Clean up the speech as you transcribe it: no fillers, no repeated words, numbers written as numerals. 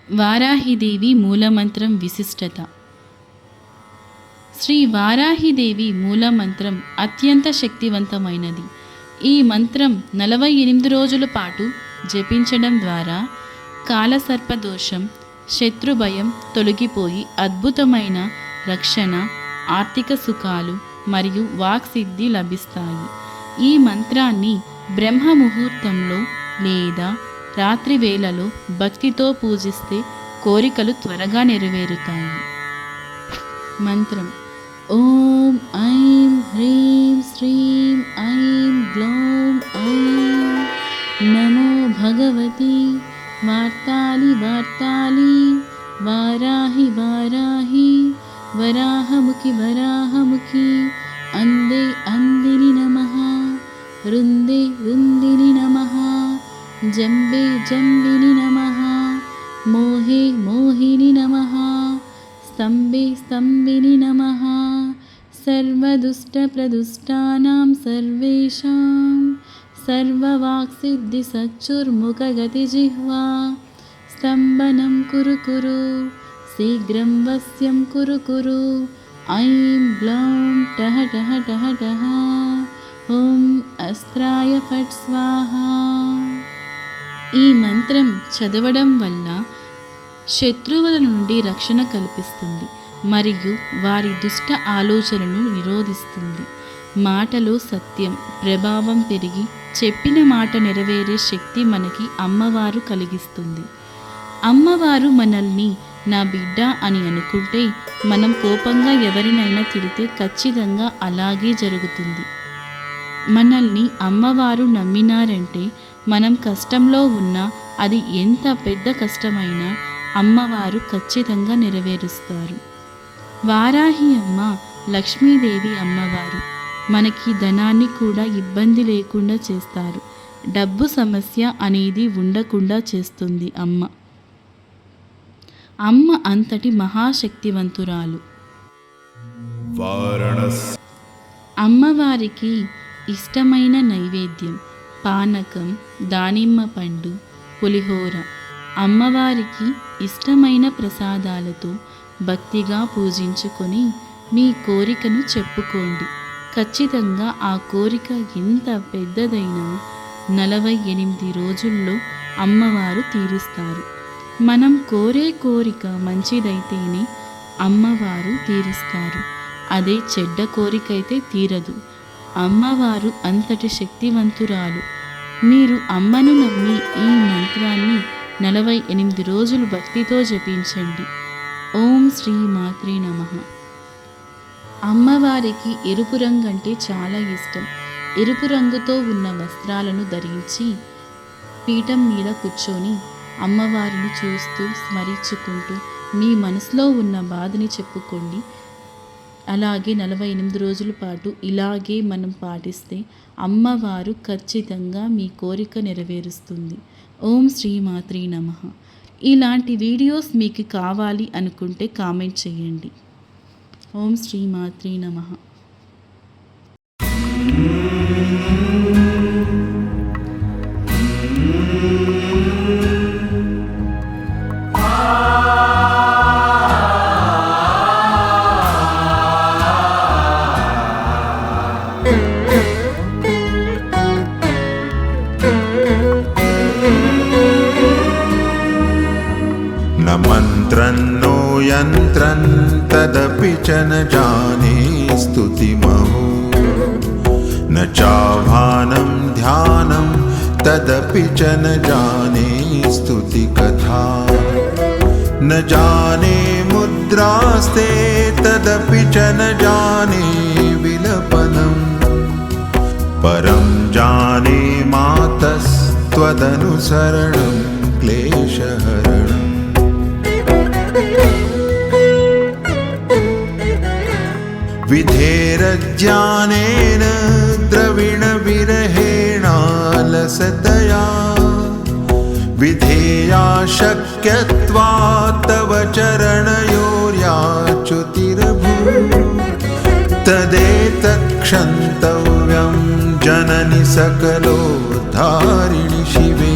వారాహిదేవి మూలమంత్రం విశిష్టత. శ్రీ వారాహిదేవి మూలమంత్రం అత్యంత శక్తివంతమైనది. ఈ మంత్రం 48 రోజుల పాటు జపించడం ద్వారా కాలసర్పదోషం, శత్రుభయం తొలగిపోయి అద్భుతమైన రక్షణ, ఆర్థిక సుఖాలు మరియు వాక్సిద్ధి లభిస్తాయి. ఈ మంత్రాన్ని బ్రహ్మ ముహూర్తంలో లేదా రాత్రి వేళలో భక్తితో పూజిస్తే కోరికలు త్వరగా నెరవేరుతాయి. మంత్రం: ఓం ఐం హ్రీం శ్రీం ఐం గ్లౌం ఐం నమో భగవతి వార్తాలి వార్తాలి వారాహి వారాహి వరాహముఖి వరాహముఖి అందే అందిని నమః రుందే రుందిని నమః జంబే జంబిని నమః మోహే మోహిని నమః స్తంభే స్తంభిని నమః సర్వదుష్టప్రదుష్టానాం సర్వేషాం సర్వవాక్సిద్ధిసచ్చుర్ముఖగతిజిహ్వా స్తంభనం కురు కురు శీఘ్రం వశ్యం కురు కురు ఐం గ్లౌం టహ టహ టహ టహ ఓం అస్త్రాయ ఫట్ స్వాహా. ఈ మంత్రం చదవడం వల్ల శత్రువుల నుండి రక్షణ కల్పిస్తుంది మరియు వారి దుష్ట ఆలోచనను నిరోధిస్తుంది. మాటలో సత్యం ప్రభావం పెరిగి చెప్పిన మాట నెరవేరే శక్తి మనకి అమ్మవారు కలిగిస్తుంది. అమ్మవారు మనల్ని నా బిడ్డ అని అనుకుంటే, మనం కోపంగా ఎవరినైనా తిడితే ఖచ్చితంగా అలాగే జరుగుతుంది. మనల్ని అమ్మవారు నమ్మినారంటే మనం కష్టంలో ఉన్నా, అది ఎంత పెద్ద కష్టమైనా అమ్మవారు ఖచ్చితంగా నెరవేరుస్తారు. వారాహి అమ్మ లక్ష్మీదేవి అమ్మవారు మనకి ధనాన్ని కూడా ఇబ్బంది లేకుండా చేస్తారు. డబ్బు సమస్య అనేది ఉండకుండా చేస్తుంది అమ్మ అంతటి మహాశక్తివంతురాలు. అమ్మవారికి ఇష్టమైన నైవేద్యం పానకం, దానిమ్మ పండు, పులిహోర. అమ్మవారికి ఇష్టమైన ప్రసాదాలతో భక్తిగా పూజించుకొని మీ కోరికను చెప్పుకోండి. ఖచ్చితంగా ఆ కోరిక ఎంత పెద్దదైనా 48 రోజుల్లో అమ్మవారు తీరుస్తారు. మనం కోరే కోరిక మంచిదైతేనే అమ్మవారు తీరుస్తారు. అదే చెడ్డ కోరికైతే తీరదు. అమ్మవారు అంతటి శక్తివంతురాలు. మీరు అమ్మను నమ్మి ఈ మంత్రాన్ని 48 రోజులు భక్తితో జపించండి. ఓం శ్రీ మాత్రే నమః. అమ్మవారికి ఎరుపు రంగు అంటే చాలా ఇష్టం. ఎరుపు రంగుతో ఉన్న వస్త్రాలను ధరించి పీఠం మీద కూర్చొని అమ్మవారిని చూస్తూ స్మరించుకుంటూ మీ మనసులో ఉన్న బాధని చెప్పుకోండి. అలాగే 48 రోజుల పాటు ఇలాగే మనం పాటిస్తే అమ్మవారు ఖచ్చితంగా మీ కోరిక నెరవేరుస్తుంది. ఓం శ్రీ మాత్రే నమః. ఇలాంటి వీడియోస్ మీకు కావాలి అనుకుంటే కామెంట్ చేయండి. ఓం శ్రీ మాత్రే నమః. न मन्त्रं नो यन्त्रं तदपि च न जाने स्तुतिमहो न चाह्वानं ध्यानं तदपि च न जाने स्तुतिकथा न जाने मुद्रास्ते तदपि च न जाने विलपनं परं जाने मातस्त्वदनुसरणं क्लेशहरणम् विधेरज्ञानेन द्रविणविरहेणालसतया विधेया शक्यत्वात् तव चरणयोर्याच्युतिरभूत् तदेतत्क्षन्तव्यं जननि सकलोद्धारिणि शिवे